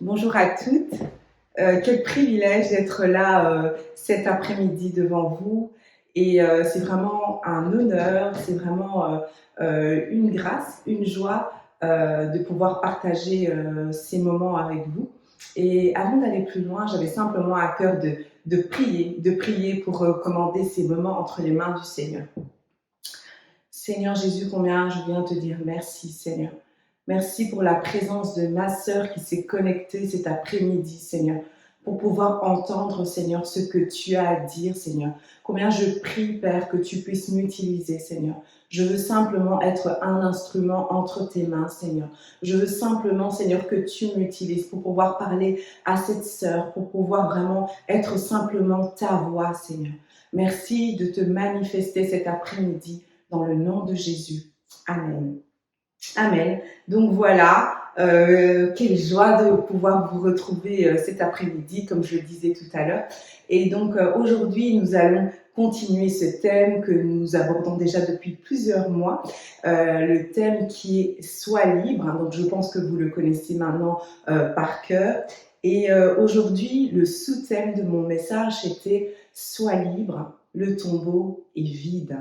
Bonjour à toutes. Quel privilège d'être là cet après-midi devant vous. Et c'est vraiment un honneur, c'est vraiment une grâce, une joie de pouvoir partager ces moments avec vous. Et avant d'aller plus loin, j'avais simplement à cœur de prier pour recommander ces moments entre les mains du Seigneur. Seigneur Jésus, combien je viens te dire merci, Seigneur. Merci pour la présence de ma sœur qui s'est connectée cet après-midi, Seigneur, pour pouvoir entendre, Seigneur, ce que tu as à dire, Seigneur. Combien je prie, Père, que tu puisses m'utiliser, Seigneur. Je veux simplement être un instrument entre tes mains, Seigneur. Je veux simplement, Seigneur, que tu m'utilises pour pouvoir parler à cette sœur, pour pouvoir vraiment être simplement ta voix, Seigneur. Merci de te manifester cet après-midi dans le nom de Jésus. Amen. Amen. Donc voilà, quelle joie de pouvoir vous retrouver cet après-midi, comme je le disais tout à l'heure. Et donc aujourd'hui, nous allons continuer ce thème que nous abordons déjà depuis plusieurs mois, le thème qui est « Sois libre ». Donc je pense que vous le connaissez maintenant par cœur. Et aujourd'hui, le sous-thème de mon message était « Sois libre, le tombeau est vide ».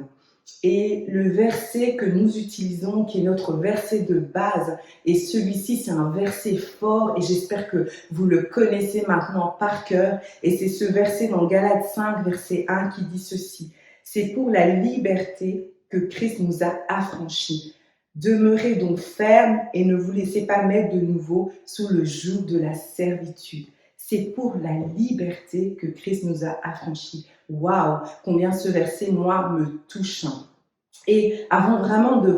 Et le verset que nous utilisons, qui est notre verset de base, et celui-ci, c'est un verset fort, et j'espère que vous le connaissez maintenant par cœur, et c'est ce verset dans Galates 5, verset 1, qui dit ceci. C'est pour la liberté que Christ nous a affranchis. Demeurez donc fermes et ne vous laissez pas mettre de nouveau sous le joug de la servitude. C'est pour la liberté que Christ nous a affranchis. Waouh, combien ce verset, moi, me touche. Et avant vraiment de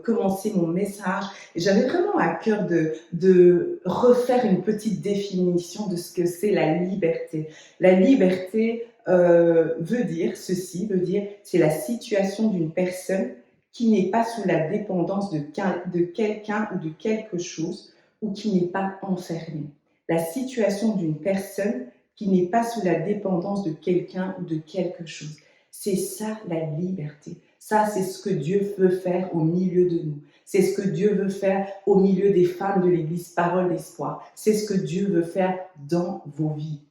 commencer mon message, j'avais vraiment à cœur de refaire une petite définition de ce que c'est la liberté. La liberté veut dire c'est la situation d'une personne qui n'est pas sous la dépendance de quelqu'un ou de quelque chose, ou qui n'est pas enfermée. La situation d'une personne qui n'est pas sous la dépendance de quelqu'un ou de quelque chose. C'est ça la liberté. Ça, c'est ce que Dieu veut faire au milieu de nous. C'est ce que Dieu veut faire au milieu des femmes de l'Église Parole d'Espoir. C'est ce que Dieu veut faire dans vos vies.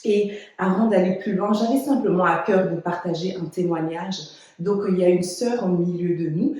Et avant d'aller plus loin, j'avais simplement à cœur de partager un témoignage. Donc, il y a une sœur au milieu de nous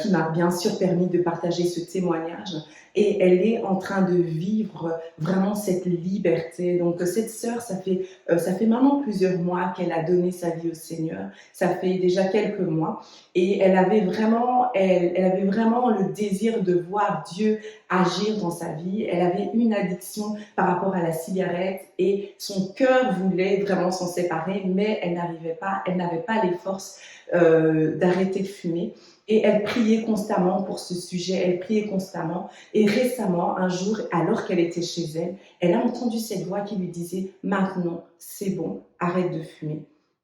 qui m'a bien sûr permis de partager ce témoignage. Et elle est en train de vivre vraiment cette liberté. Donc, cette sœur, ça fait maintenant plusieurs mois qu'elle a donné sa vie au Seigneur. Ça fait déjà quelques mois. Et elle avait vraiment le désir de voir Dieu agir dans sa vie. Elle avait une addiction par rapport à la cigarette et son cœur voulait vraiment s'en séparer, mais elle n'avait pas les forces d'arrêter de fumer. Et elle priait constamment pour ce sujet, elle priait constamment. Et récemment, un jour, alors qu'elle était chez elle, elle a entendu cette voix qui lui disait « Maintenant, c'est bon, arrête de fumer ».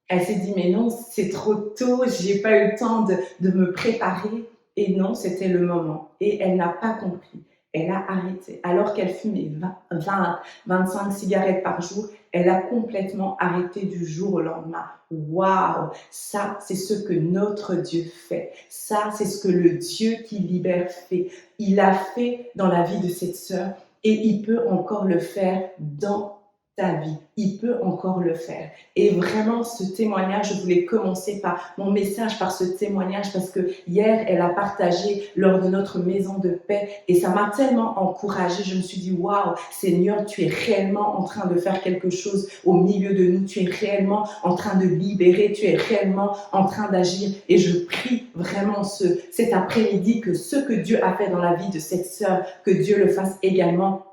Elle s'est dit « Mais non, c'est trop tôt, j'ai pas eu le temps de me préparer ». Et non, c'était le moment. Et elle n'a pas compris. Elle a arrêté. Alors qu'elle fumait 25 cigarettes par jour, elle a complètement arrêté du jour au lendemain. Waouh! Ça, c'est ce que notre Dieu fait. Ça, c'est ce que le Dieu qui libère fait. Il a fait dans la vie de cette sœur et il peut encore le faire dans ta vie. Il peut encore le faire. Et vraiment, ce témoignage, je voulais commencer par mon message, par ce témoignage, parce que hier, elle a partagé lors de notre maison de paix et ça m'a tellement encouragée. Je me suis dit, waouh, Seigneur, tu es réellement en train de faire quelque chose au milieu de nous. Tu es réellement en train de libérer. Tu es réellement en train d'agir. Et je prie vraiment cet après-midi que ce que Dieu a fait dans la vie de cette sœur, que Dieu le fasse également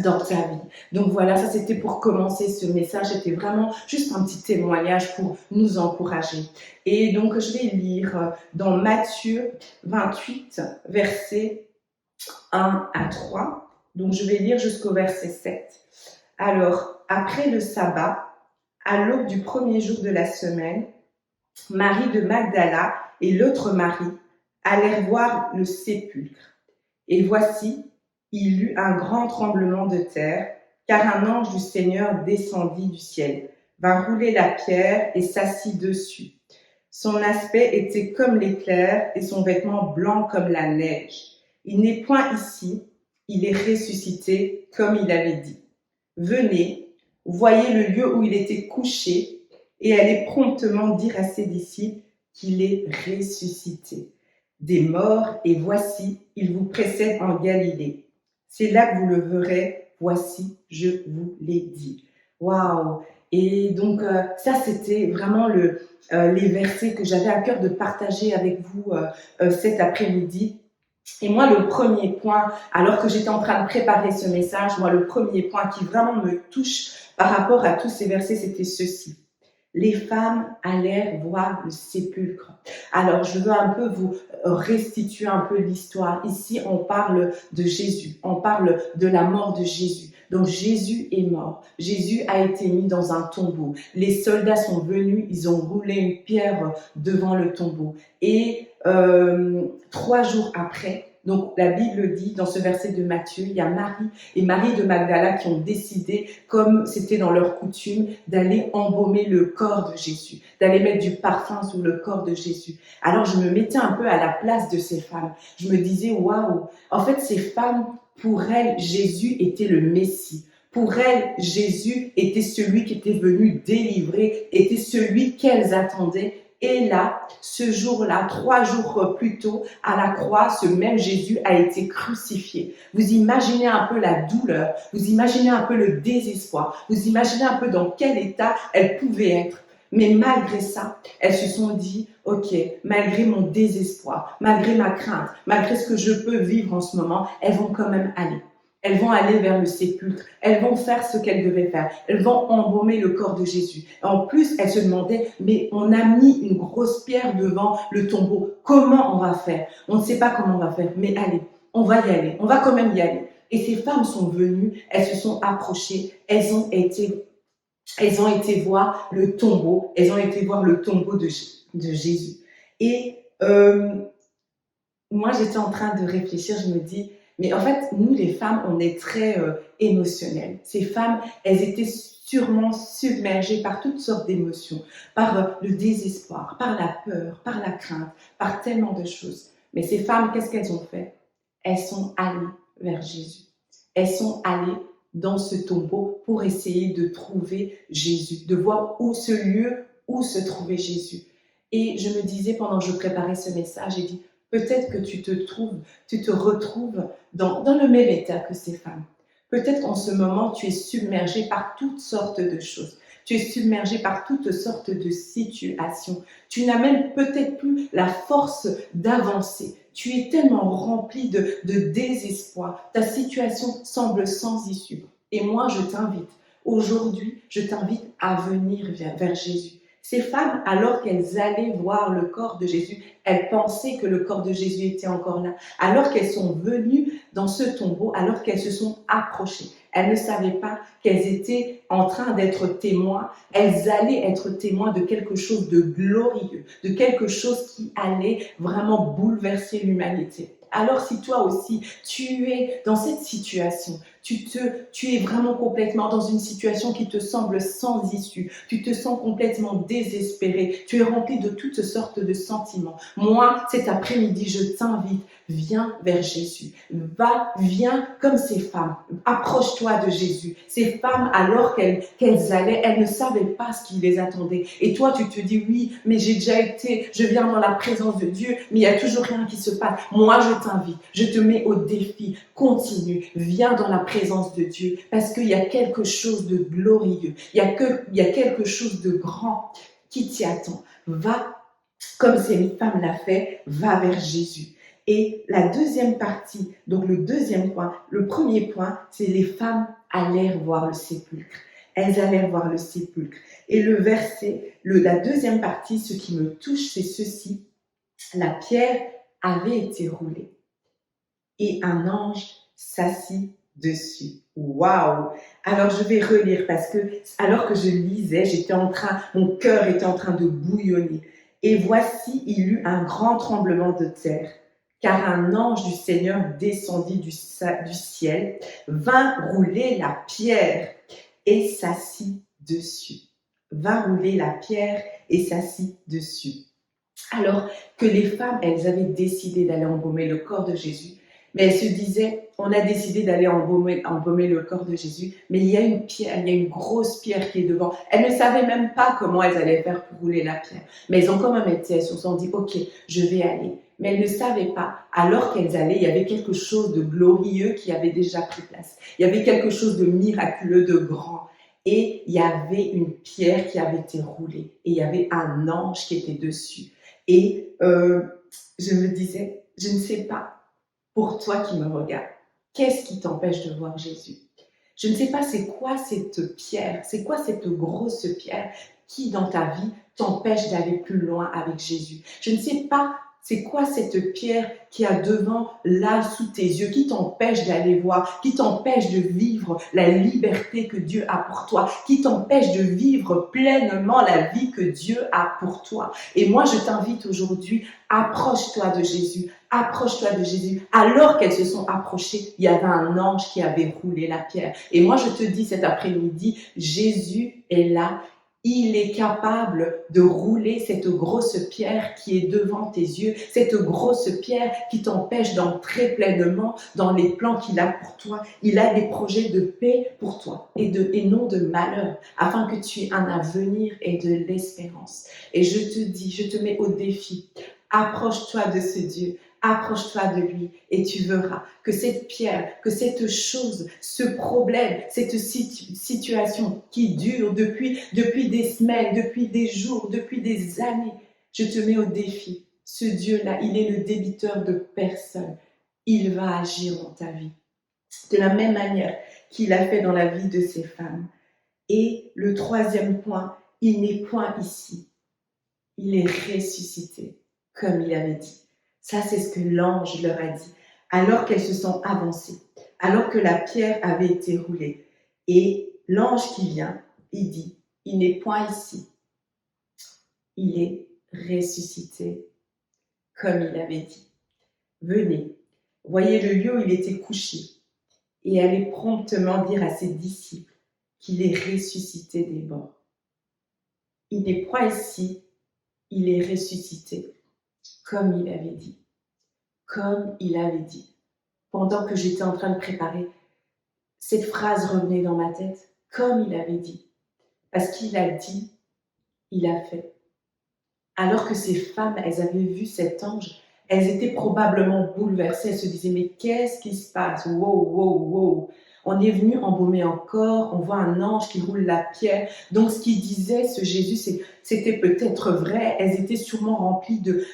dans ta vie. Donc voilà, ça c'était pour commencer ce message, c'était vraiment juste un petit témoignage pour nous encourager. Et donc je vais lire dans Matthieu 28, versets 1 à 3. Donc je vais lire jusqu'au verset 7. Alors, après le sabbat, à l'aube du premier jour de la semaine, Marie de Magdala et l'autre Marie allèrent voir le sépulcre. Et voici, il eut un grand tremblement de terre, car un ange du Seigneur descendit du ciel, vint rouler la pierre et s'assit dessus. Son aspect était comme l'éclair et son vêtement blanc comme la neige. Il n'est point ici il est ressuscité comme il avait dit. Venez, voyez le lieu où il était couché et allez promptement dire à ses disciples qu'il est ressuscité des morts et voici, il vous précède en Galilée. C'est là que vous le verrez, voici, je vous l'ai dit. Waouh! Et donc, ça, c'était vraiment les versets que j'avais à cœur de partager avec vous cet après-midi. Et moi, le premier point, alors que j'étais en train de préparer ce message, moi, le premier point qui vraiment me touche par rapport à tous ces versets, c'était ceci. Les femmes allèrent voir le sépulcre. Alors, je veux un peu vous restituer un peu l'histoire. Ici, on parle de Jésus, on parle de la mort de Jésus. Donc, Jésus est mort. Jésus a été mis dans un tombeau. Les soldats sont venus, ils ont roulé une pierre devant le tombeau. Et 3 jours après, donc la Bible dit dans ce verset de Matthieu, il y a Marie et Marie de Magdala qui ont décidé, comme c'était dans leur coutume, d'aller embaumer le corps de Jésus, d'aller mettre du parfum sur le corps de Jésus. Alors je me mettais un peu à la place de ces femmes. Je me disais, waouh, en fait ces femmes, pour elles, Jésus était le Messie. Pour elles, Jésus était celui qui était venu délivrer, était celui qu'elles attendaient. Et là, ce jour-là, 3 jours plus tôt, à la croix, ce même Jésus a été crucifié. Vous imaginez un peu la douleur, vous imaginez un peu le désespoir, vous imaginez un peu dans quel état elles pouvaient être. Mais malgré ça, elles se sont dit, ok, malgré mon désespoir, malgré ma crainte, malgré ce que je peux vivre en ce moment, elles vont quand même aller. Elles vont aller vers le sépulcre. Elles vont faire ce qu'elles devaient faire. Elles vont embaumer le corps de Jésus. En plus, elles se demandaient, mais on a mis une grosse pierre devant le tombeau. Comment on va faire? On ne sait pas comment on va faire, mais allez, on va y aller. On va quand même y aller. Et ces femmes sont venues, elles se sont approchées, elles ont été voir le tombeau. Elles ont été voir le tombeau de Jésus. Et moi, j'étais en train de réfléchir, je me dis, mais en fait, nous, les femmes, on est très émotionnelles. Ces femmes, elles étaient sûrement submergées par toutes sortes d'émotions, par le désespoir, par la peur, par la crainte, par tellement de choses. Mais ces femmes, qu'est-ce qu'elles ont fait? Elles sont allées vers Jésus. Elles sont allées dans ce tombeau pour essayer de trouver Jésus, de voir où ce lieu, où se trouvait Jésus. Et je me disais, pendant que je préparais ce message, j'ai dit, peut-être que tu te retrouves dans le même état que ces femmes. Peut-être qu'en ce moment, tu es submergé par toutes sortes de choses. Tu es submergé par toutes sortes de situations. Tu n'as même peut-être plus la force d'avancer. Tu es tellement rempli de désespoir. Ta situation semble sans issue. Et moi, je t'invite, aujourd'hui, je t'invite à venir vers Jésus. Ces femmes, alors qu'elles allaient voir le corps de Jésus, elles pensaient que le corps de Jésus était encore là. Alors qu'elles sont venues dans ce tombeau, alors qu'elles se sont approchées, elles ne savaient pas qu'elles étaient en train d'être témoins. Elles allaient être témoins de quelque chose de glorieux, de quelque chose qui allait vraiment bouleverser l'humanité. Alors si toi aussi, tu es dans cette situation, tu es vraiment complètement dans une situation qui te semble sans issue, tu te sens complètement désespéré, tu es rempli de toutes sortes de sentiments. Moi, cet après-midi, je t'invite, viens vers Jésus. Viens comme ces femmes, approche-toi de Jésus. Ces femmes, alors qu'elles allaient, elles ne savaient pas ce qui les attendait. Et toi, tu te dis, oui, mais j'ai déjà été, je viens dans la présence de Dieu, mais il y a toujours rien qui se passe. Moi, je t'invite, je te mets au défi, continue, viens dans la présence de Dieu, parce qu'il y a quelque chose de glorieux, il y a quelque chose de grand qui t'y attend. Va, comme ces femmes l'a fait, va vers Jésus. Et la deuxième partie, donc le deuxième point, le premier point, c'est les femmes allèrent voir le sépulcre. Elles allèrent voir le sépulcre. Et le verset, la deuxième partie, ce qui me touche, c'est ceci. La pierre avait été roulée et un ange s'assit dessus. Waouh! Alors je vais relire parce que alors que je lisais, mon cœur était en train de bouillonner. Et voici, il eut un grand tremblement de terre, car un ange du Seigneur descendit du ciel, vint rouler la pierre et s'assit dessus. Vint rouler la pierre et s'assit dessus. Alors que les femmes, elles avaient décidé d'aller embaumer le corps de Jésus, Mais elle se disait, on a décidé d'aller embaumer le corps de Jésus, mais il y a une pierre, il y a une grosse pierre qui est devant. Elles ne savaient même pas comment elles allaient faire pour rouler la pierre. Mais elles ont quand même été, elles se sont dit, ok, je vais aller. Mais elles ne savaient pas, alors qu'elles allaient, il y avait quelque chose de glorieux qui avait déjà pris place. Il y avait quelque chose de miraculeux, de grand. Et il y avait une pierre qui avait été roulée. Et il y avait un ange qui était dessus. Et je me disais, je ne sais pas, pour toi qui me regardes, qu'est-ce qui t'empêche de voir Jésus? Je ne sais pas c'est quoi cette pierre, c'est quoi cette grosse pierre qui dans ta vie t'empêche d'aller plus loin avec Jésus. Je ne sais pas c'est quoi cette pierre qui a devant là sous tes yeux, qui t'empêche d'aller voir, qui t'empêche de vivre la liberté que Dieu a pour toi, qui t'empêche de vivre pleinement la vie que Dieu a pour toi. Et moi, je t'invite aujourd'hui, approche-toi de Jésus, approche-toi de Jésus. Alors qu'elles se sont approchées, il y avait un ange qui avait roulé la pierre. Et moi, je te dis cet après-midi, Jésus est là. Il est capable de rouler cette grosse pierre qui est devant tes yeux, cette grosse pierre qui t'empêche d'entrer pleinement dans les plans qu'il a pour toi. Il a des projets de paix pour toi et non de malheur, afin que tu aies un avenir et de l'espérance. Et je te dis, je te mets au défi, approche-toi de ce Dieu. Approche-toi de lui et tu verras que cette pierre, que cette chose, ce problème, cette situation qui dure depuis des semaines, depuis des jours, depuis des années, je te mets au défi. Ce Dieu-là, il est le débiteur de personne. Il va agir dans ta vie. De la même manière qu'il a fait dans la vie de ces femmes. Et le troisième point, il n'est point ici. Il est ressuscité, comme il avait dit. Ça, c'est ce que l'ange leur a dit, alors qu'elles se sont avancées, alors que la pierre avait été roulée. Et l'ange qui vient, il dit, il n'est point ici, il est ressuscité, comme il avait dit. Venez, voyez le lieu où il était couché, et allez promptement dire à ses disciples qu'il est ressuscité des morts. Il n'est point ici, il est ressuscité, comme il avait dit. Comme il avait dit. Pendant que j'étais en train de préparer, cette phrase revenait dans ma tête, comme il avait dit. Parce qu'il a dit, il a fait. Alors que ces femmes, elles avaient vu cet ange, elles étaient probablement bouleversées. Elles se disaient, mais qu'est-ce qui se passe? Wow, wow, wow. On est venu embaumer un corps, on voit un ange qui roule la pierre. Donc, ce qu'il disait, ce Jésus, c'était peut-être vrai. Elles étaient sûrement remplies de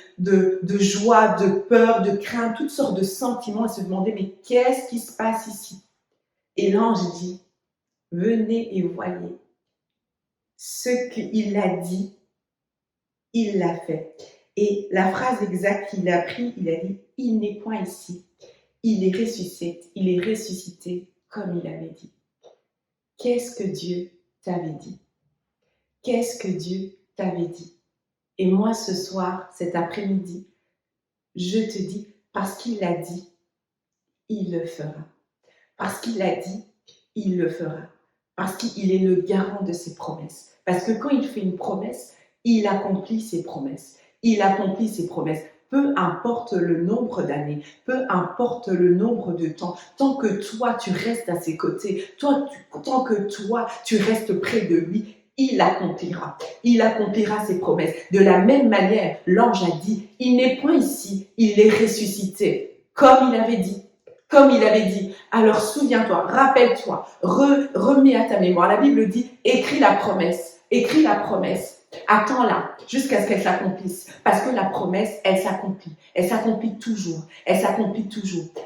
joie, de peur, de crainte, toutes sortes de sentiments. Elles se demandaient, mais qu'est-ce qui se passe ici? Et l'ange dit, venez et voyez. Ce qu'il a dit, il l'a fait. Et la phrase exacte qu'il a prise, il a dit, il n'est point ici. Il est ressuscité comme il avait dit. Qu'est-ce que Dieu t'avait dit? Qu'est-ce que Dieu t'avait dit? Et moi, ce soir, cet après-midi, je te dis, parce qu'il l'a dit, il le fera. Parce qu'il l'a dit, il le fera. Parce qu'il est le garant de ses promesses. Parce que quand il fait une promesse, il accomplit ses promesses. Il accomplit ses promesses. Peu importe le nombre d'années, peu importe le nombre de temps, tant que toi, tu restes à ses côtés, tant que toi, tu restes près de lui, il accomplira. Il accomplira ses promesses. De la même manière, l'ange a dit, il n'est point ici, il est ressuscité, comme il avait dit. Comme il avait dit. Alors souviens-toi, rappelle-toi, remets à ta mémoire. La Bible dit, écris la promesse, attends-la jusqu'à ce qu'elle s'accomplisse. Parce que la promesse, elle s'accomplit toujours,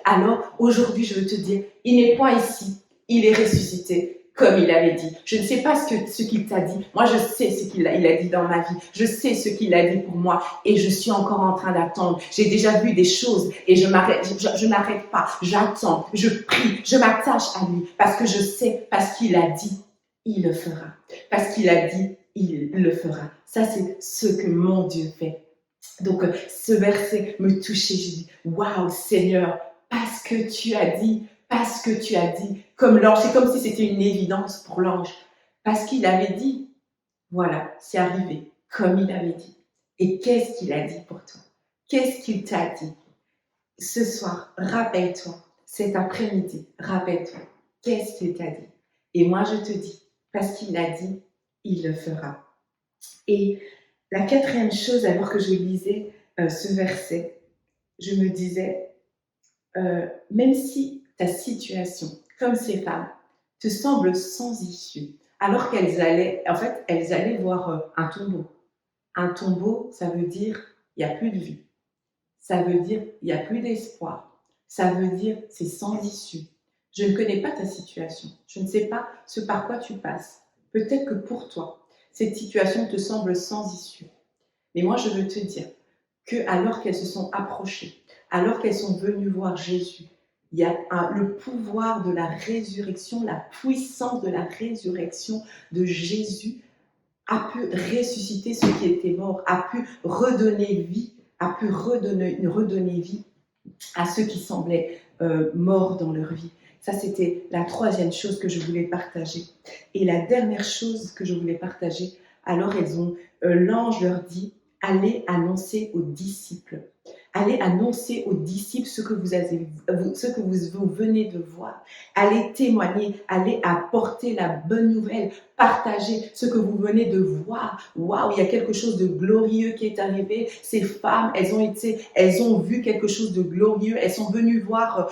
Alors aujourd'hui, je veux te dire, il n'est point ici, il est ressuscité. Comme il avait dit. Je ne sais pas ce qu'il t'a dit. Moi, je sais ce qu'il a dit dans ma vie. Je sais ce qu'il a dit pour moi. Et je suis encore en train d'attendre. J'ai déjà vu des choses et je n'arrête pas. J'attends, je prie, je m'attache à lui. Parce que je sais, parce qu'il a dit, il le fera. Parce qu'il a dit, il le fera. Ça, c'est ce que mon Dieu fait. Donc, ce verset me touchait. Je dis, waouh, Seigneur, parce que tu as dit, comme l'ange, c'est comme si c'était une évidence pour l'ange, parce qu'il avait dit, voilà, c'est arrivé, comme il avait dit. Et qu'est-ce qu'il a dit pour toi? Qu'est-ce qu'il t'a dit? ce soir, rappelle-toi, cet après-midi, rappelle-toi, qu'est-ce qu'il t'a dit? Et moi, je te dis, parce qu'il l'a dit, il le fera. Et la quatrième chose, alors que je lisais ce verset, je me disais, même si ta situation, comme ces femmes, te semble sans issue, alors qu'elles allaient, en fait, elles allaient voir un tombeau. Un tombeau, ça veut dire, il n'y a plus de vie. Ça veut dire, il n'y a plus d'espoir. Ça veut dire, c'est sans issue. Je ne connais pas ta situation. Je ne sais pas ce par quoi tu passes. Peut-être que pour toi, cette situation te semble sans issue. Mais moi, je veux te dire que alors qu'elles se sont approchées, alors qu'elles sont venues voir Jésus, il y a le pouvoir de la résurrection, la puissance de la résurrection de Jésus a pu ressusciter ceux qui étaient morts, a pu redonner vie, a pu redonner vie à ceux qui semblaient morts dans leur vie. Ça, c'était la troisième chose que je voulais partager. Et la dernière chose que je voulais partager, alors l'ange leur dit, allez annoncer aux disciples. Allez annoncer aux disciples ce que vous venez de voir. Allez témoigner, allez apporter la bonne nouvelle, partager ce que vous venez de voir. Waouh, il y a quelque chose de glorieux qui est arrivé. Ces femmes, elles ont vu quelque chose de glorieux. Elles sont venues voir,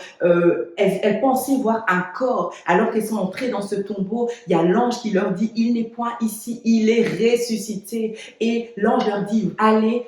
elles pensaient voir un corps. Alors qu'elles sont entrées dans ce tombeau, il y a l'ange qui leur dit, il n'est point ici, il est ressuscité. Et l'ange leur dit, allez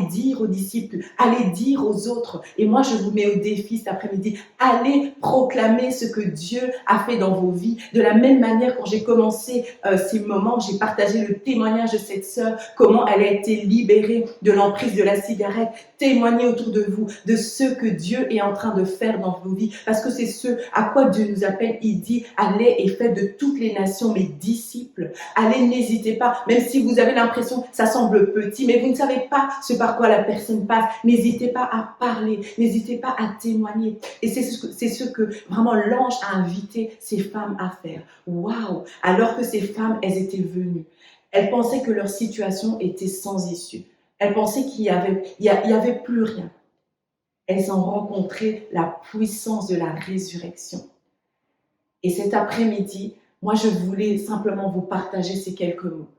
dire aux disciples, allez dire aux autres. Et moi, je vous mets au défi cet après-midi, allez proclamer ce que Dieu a fait dans vos vies. De la même manière, quand j'ai commencé ces moments, j'ai partagé le témoignage de cette sœur, comment elle a été libérée de l'emprise de la cigarette. Témoignez autour de vous de ce que Dieu est en train de faire dans vos vies, parce que c'est ce à quoi Dieu nous appelle. Il dit, allez et faites de toutes les nations mes disciples. Allez, n'hésitez pas, même si vous avez l'impression que ça semble petit, mais vous ne savez pas ce par quoi la personne passe. N'hésitez pas à parler, n'hésitez pas à témoigner. Et c'est ce que vraiment l'ange a invité ces femmes à faire. Waouh! Alors que ces femmes, elles étaient venues. Elles pensaient que leur situation était sans issue. Elles pensaient qu'il y avait plus rien. Elles ont rencontré la puissance de la résurrection. Et cet après-midi, moi, je voulais simplement vous partager ces quelques mots.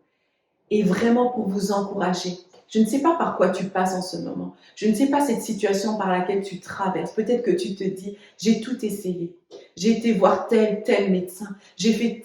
Et vraiment pour vous encourager. Je ne sais pas par quoi tu passes en ce moment. Je ne sais pas cette situation par laquelle tu traverses. Peut-être que tu te dis, j'ai tout essayé. J'ai été voir tel médecin. J'ai fait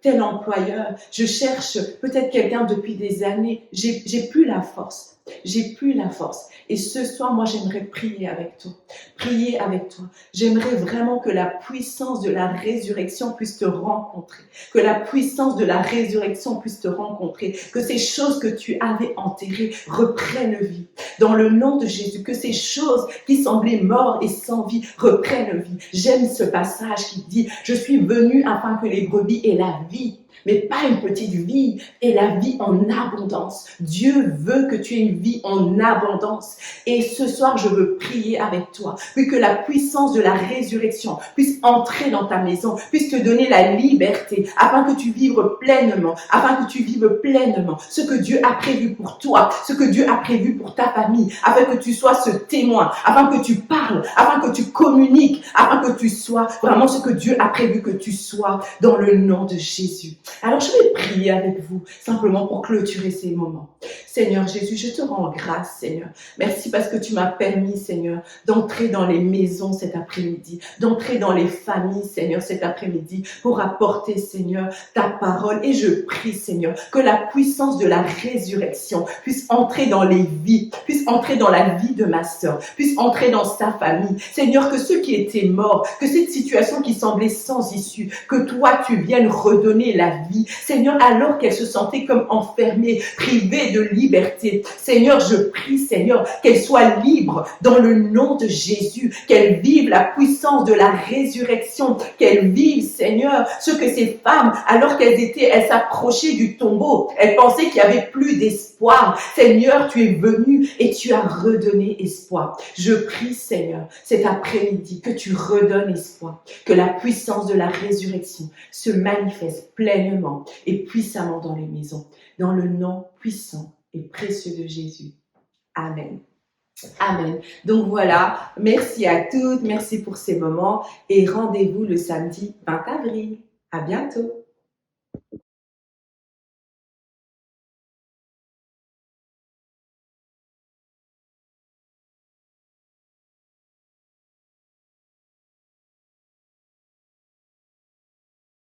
tel employeur. Je cherche peut-être quelqu'un depuis des années. J'ai plus la force. J'ai plus la force. Et ce soir, moi, j'aimerais prier avec toi. Prier avec toi. J'aimerais vraiment que la puissance de la résurrection puisse te rencontrer. Que la puissance de la résurrection puisse te rencontrer. Que ces choses que tu avais enterrées reprennent vie. Dans le nom de Jésus, que ces choses qui semblaient mortes et sans vie reprennent vie. J'aime ce passage qui dit, je suis venu afin que les brebis aient la vie, mais pas une petite vie, et la vie en abondance. Dieu veut que tu aies une vie en abondance. Et ce soir, je veux prier avec toi, puis que la puissance de la résurrection puisse entrer dans ta maison, puisse te donner la liberté, afin que tu vives pleinement, ce que Dieu a prévu pour toi, ce que Dieu a prévu pour ta famille, afin que tu sois ce témoin, afin que tu parles, afin que tu communiques, afin que tu sois vraiment ce que Dieu a prévu que tu sois, dans le nom de Jésus. Alors je vais prier avec vous, simplement pour clôturer ces moments. Seigneur Jésus, je te rends grâce, Seigneur. Merci parce que tu m'as permis, Seigneur, d'entrer dans les maisons cet après-midi, d'entrer dans les familles, Seigneur, cet après-midi, pour apporter, Seigneur, ta parole. Et je prie, Seigneur, que la puissance de la résurrection puisse entrer dans les vies, puisse entrer dans la vie de ma sœur, puisse entrer dans sa famille. Seigneur, que ceux qui étaient morts, que cette situation qui semblait sans issue, que toi, tu viennes redonner la vie. Seigneur, alors qu'elle se sentait comme enfermée, privée de liberté. Seigneur, je prie, Seigneur, qu'elle soit libre dans le nom de Jésus, qu'elle vive la puissance de la résurrection, qu'elle vive, Seigneur, ce que ces femmes, alors elles s'approchaient du tombeau, elles pensaient qu'il n'y avait plus d'espoir. Seigneur, tu es venu et tu as redonné espoir. Je prie, Seigneur, cet après-midi, que tu redonnes espoir, que la puissance de la résurrection se manifeste pleinement et puissamment dans les maisons, dans le nom puissant et précieux de Jésus. Amen. Amen. Donc voilà, merci à toutes, merci pour ces moments et rendez-vous le samedi 20 avril. À bientôt.